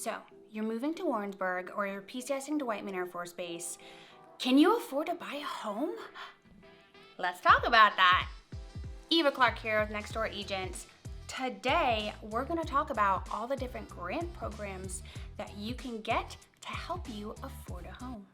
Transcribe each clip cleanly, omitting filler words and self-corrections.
So, you're moving to Warrensburg or you're PCS'ing to Whiteman Air Force Base. Can you afford to buy a home? Let's talk about that. Eva Clark here with Next Door Agents. Today, we're gonna talk about all the different grant programs that you can get to help you afford a home.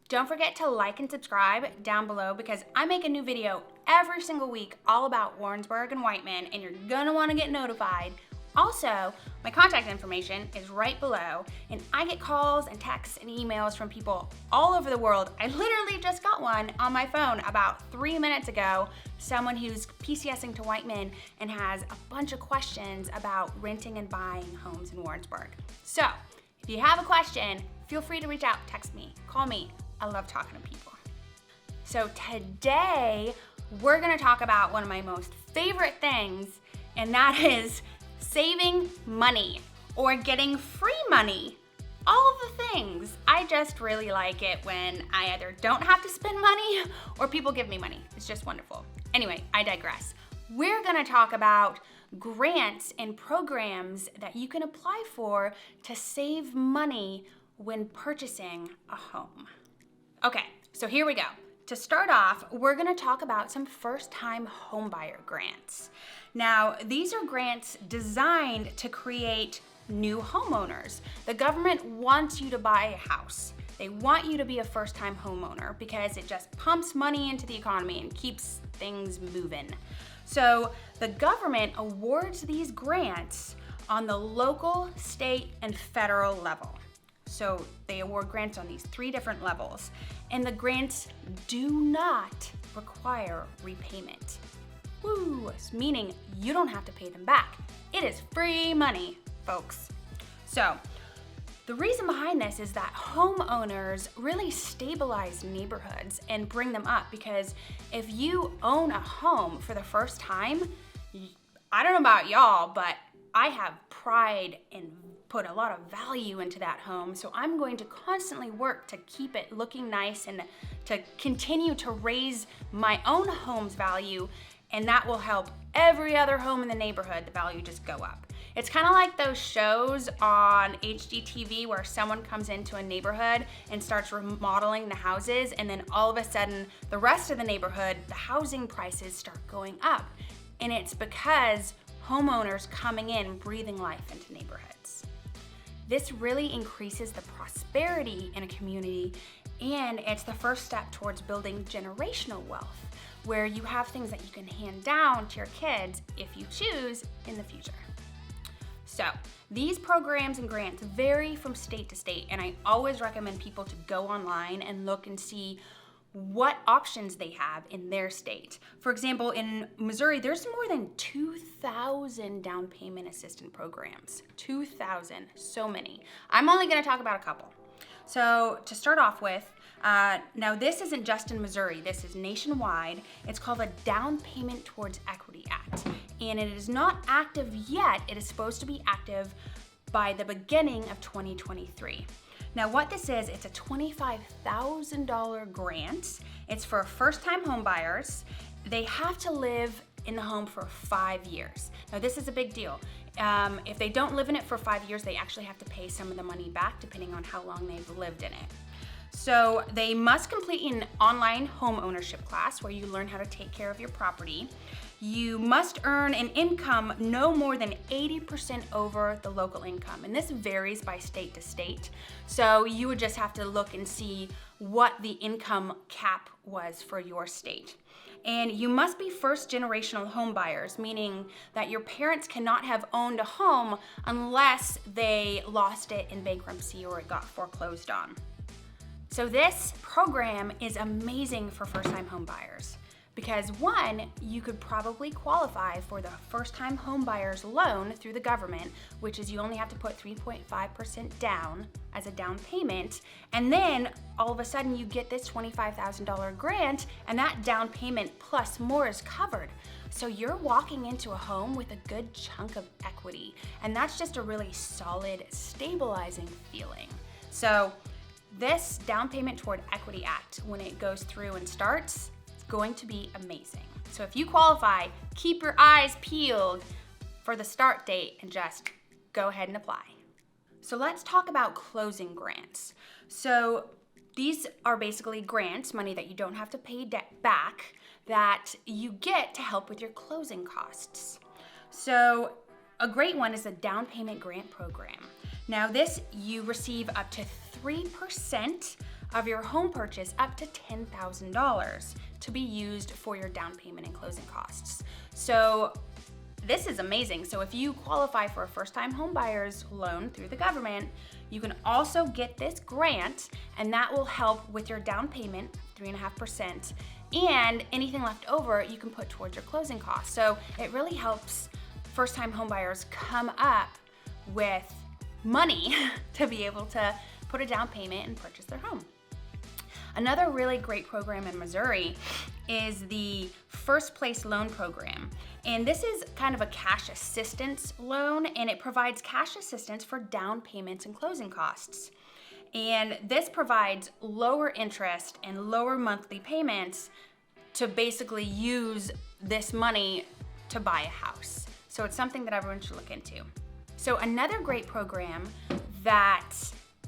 Don't forget to like and subscribe down below because I make a new video every single week all about Warrensburg and Whiteman, and you're gonna wanna get notified. Also, my contact information is right below, and I get calls and texts and emails from people all over the world. I literally just got one on my phone about 3 minutes ago, someone who's PCSing to Whiteman and has a bunch of questions about renting and buying homes in Warrensburg. So, if you have a question, feel free to reach out, text me, call me. I love talking to people. So today, we're gonna talk about one of my most favorite things, and that is saving money or getting free money. All of the things. I just really like it when I either don't have to spend money or people give me money. It's just wonderful. Anyway, I digress. We're gonna talk about grants and programs that you can apply for to save money when purchasing a home. Okay, so here we go. To start off, we're gonna talk about some first-time homebuyer grants. Now, these are grants designed to create new homeowners. The government wants you to buy a house. They want you to be a first-time homeowner because it just pumps money into the economy and keeps things moving. So the government awards these grants on the local, state, and federal level. So they award grants on these 3 different levels, and the grants do not require repayment. Woo, meaning you don't have to pay them back. It is free money, folks. So the reason behind this is that homeowners really stabilize neighborhoods and bring them up, because if you own a home for the first time, I don't know about y'all, but I have pride and put a lot of value into that home, so I'm going to constantly work to keep it looking nice and to continue to raise my own home's value, and that will help every other home in the neighborhood, the value just go up. It's kind of like those shows on HGTV where someone comes into a neighborhood and starts remodeling the houses, and then all of a sudden the rest of the neighborhood, the housing prices start going up, and it's because homeowners coming in, breathing life into neighborhoods. This really increases the prosperity in a community, and it's the first step towards building generational wealth, where you have things that you can hand down to your kids if you choose in the future. So these programs and grants vary from state to state, and I always recommend people to go online and look and see what options they have in their state. For example, in Missouri, there's more than 2,000 down payment assistance programs. 2,000, so many. I'm only gonna talk about a couple. So to start off with, now this isn't just in Missouri, this is nationwide. It's called the Down Payment Towards Equity Act, and it is not active yet. It is supposed to be active by the beginning of 2023. Now what this is, it's a $25,000 grant. It's for first-time home buyers. They have to live in the home for 5 years. Now this is a big deal. If they don't live in it for 5 years, they actually have to pay some of the money back depending on how long they've lived in it. So they must complete an online home ownership class where you learn how to take care of your property. You must earn an income no more than 80% over the local income, and this varies by state to state. So you would just have to look and see what the income cap was for your state. And you must be first generational home buyers, meaning that your parents cannot have owned a home unless they lost it in bankruptcy or it got foreclosed on. So this program is amazing for first-time home buyers because one, you could probably qualify for the first-time home buyer's loan through the government, which is you only have to put 3.5% down as a down payment, and then all of a sudden you get this $25,000 grant, and that down payment plus more is covered. So you're walking into a home with a good chunk of equity, and that's just a really solid, stabilizing feeling. So this down payment toward equity act, when it goes through and starts, it's going to be amazing. So if you qualify, keep your eyes peeled for the start date and just go ahead and apply. So let's talk about closing grants. So these are basically grants, money that you don't have to pay debt back, that you get to help with your closing costs. So a great one is the down payment grant program. Now this, you receive up to 3% of your home purchase, up to $10,000 to be used for your down payment and closing costs. So this is amazing. So if you qualify for a first-time home buyer's loan through the government, you can also get this grant, and that will help with your down payment, 3.5%, and anything left over you can put towards your closing costs. So it really helps first-time home buyers come up with money to be able to put a down payment and purchase their home. Another really great program in Missouri is the First Place Loan Program. And this is kind of a cash assistance loan, and it provides cash assistance for down payments and closing costs. And this provides lower interest and lower monthly payments to basically use this money to buy a house. So it's something that everyone should look into. So another great program that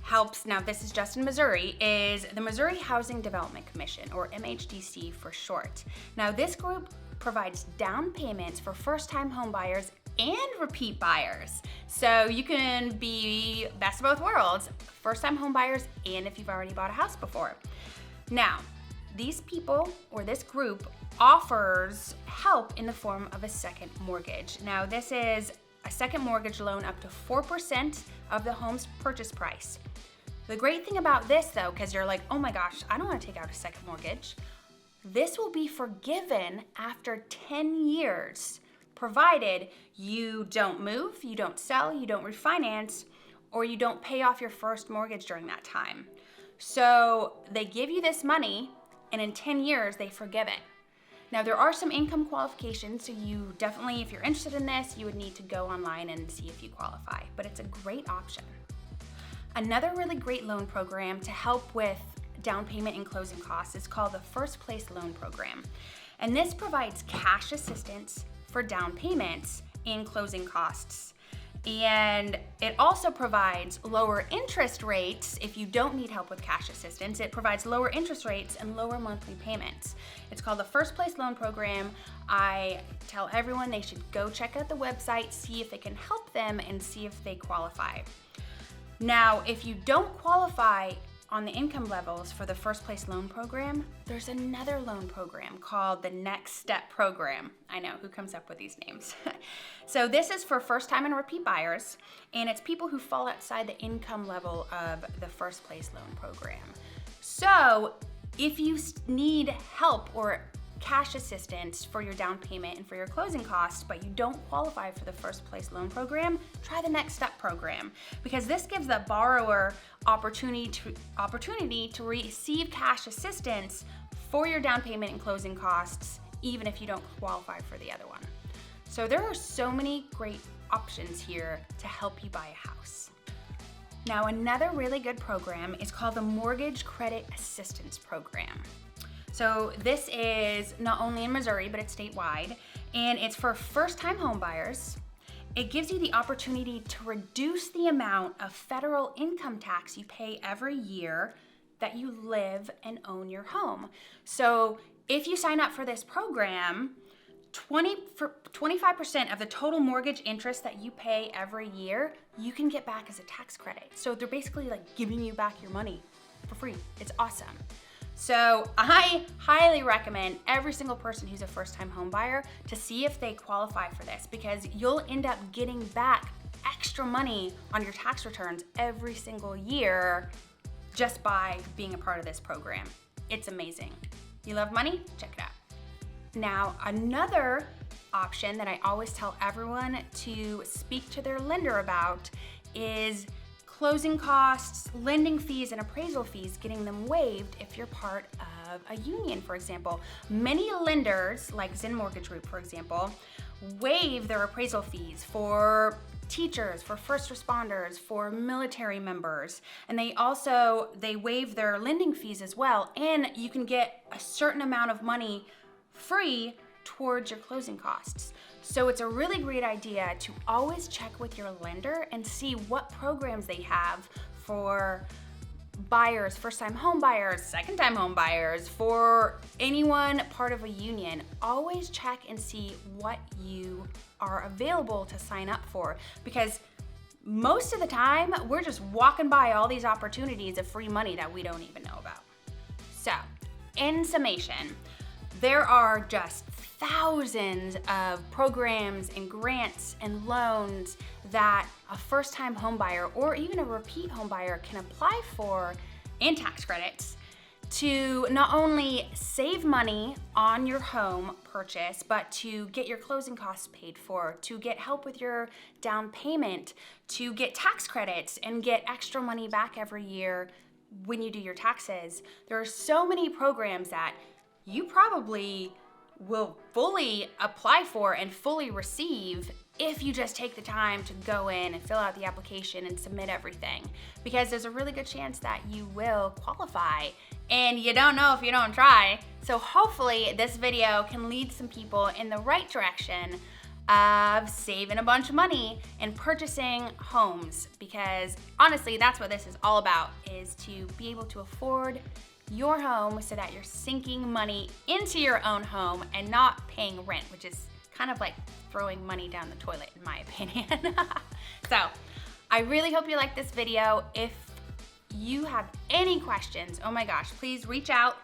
helps, now this is just in Missouri, is the Missouri Housing Development Commission, or MHDC for short. Now this group provides down payments for first-time home buyers and repeat buyers. So you can be best of both worlds, first-time home buyers and if you've already bought a house before. Now, these people, or this group, offers help in the form of a second mortgage. Now this is a second mortgage loan up to 4% of the home's purchase price. The great thing about this though, because you're like, oh my gosh, I don't want to take out a second mortgage. This will be forgiven after 10 years, provided you don't move, you don't sell, you don't refinance, or you don't pay off your first mortgage during that time. So they give you this money, and in 10 years, they forgive it. Now there are some income qualifications, so you definitely, if you're interested in this, you would need to go online and see if you qualify, but it's a great option. Another really great loan program to help with down payment and closing costs is called the First Place Loan Program. And this provides cash assistance for down payments and closing costs. And it also provides lower interest rates if you don't need help with cash assistance. It provides lower interest rates and lower monthly payments. It's called the First Place Loan Program. I tell everyone they should go check out the website, see if it can help them, and see if they qualify. Now, if you don't qualify on the income levels for the First Place Loan Program, there's another loan program called the Next Step Program. I know, who comes up with these names? So this is for first-time and repeat buyers, and it's people who fall outside the income level of the First Place Loan Program. So if you need help or cash assistance for your down payment and for your closing costs, but you don't qualify for the First Place Loan Program, try the Next Step Program, because this gives the borrower opportunity to receive cash assistance for your down payment and closing costs, even if you don't qualify for the other one. So there are so many great options here to help you buy a house. Now, another really good program is called the Mortgage Credit Assistance Program. So this is not only in Missouri, but it's statewide, and it's for first-time home buyers. It gives you the opportunity to reduce the amount of federal income tax you pay every year that you live and own your home. So if you sign up for this program, 25% of the total mortgage interest that you pay every year, you can get back as a tax credit. So they're basically like giving you back your money for free. It's awesome. So I highly recommend every single person who's a first-time home buyer to see if they qualify for this, because you'll end up getting back extra money on your tax returns every single year just by being a part of this program. It's amazing. You love money? Check it out. Now, another option that I always tell everyone to speak to their lender about is closing costs, lending fees, and appraisal fees, getting them waived if you're part of a union, for example. Many lenders, like Zen Mortgage Group, for example, waive their appraisal fees for teachers, for first responders, for military members, and they waive their lending fees as well, and you can get a certain amount of money free towards your closing costs. So it's a really great idea to always check with your lender and see what programs they have for buyers, first-time home buyers, second-time home buyers, for anyone part of a union. Always check and see what you are available to sign up for, because most of the time we're just walking by all these opportunities of free money that we don't even know about. So, in summation, there are just thousands of programs and grants and loans that a first-time home buyer or even a repeat home buyer can apply for, and tax credits, to not only save money on your home purchase, but to get your closing costs paid for, to get help with your down payment, to get tax credits and get extra money back every year when you do your taxes. There are so many programs that you probably will fully apply for and fully receive if you just take the time to go in and fill out the application and submit everything, because there's a really good chance that you will qualify, and you don't know if you don't try. So hopefully this video can lead some people in the right direction of saving a bunch of money and purchasing homes, because honestly that's what this is all about, is to be able to afford your home so that you're sinking money into your own home and not paying rent, which is kind of like throwing money down the toilet in my opinion. So I really hope you like this video. If you have any questions, oh my gosh, please reach out.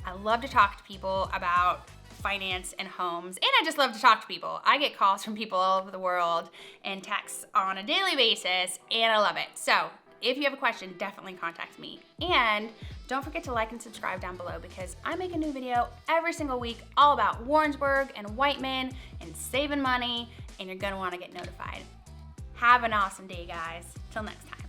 I love to talk to people about finance and homes, and I just love to talk to people. I get calls from people all over the world and texts on a daily basis, and I love it. So if you have a question, definitely contact me. And don't forget to like and subscribe down below, because I make a new video every single week all about Warrensburg and Whiteman and saving money, and you're gonna wanna get notified. Have an awesome day, guys. Till next time.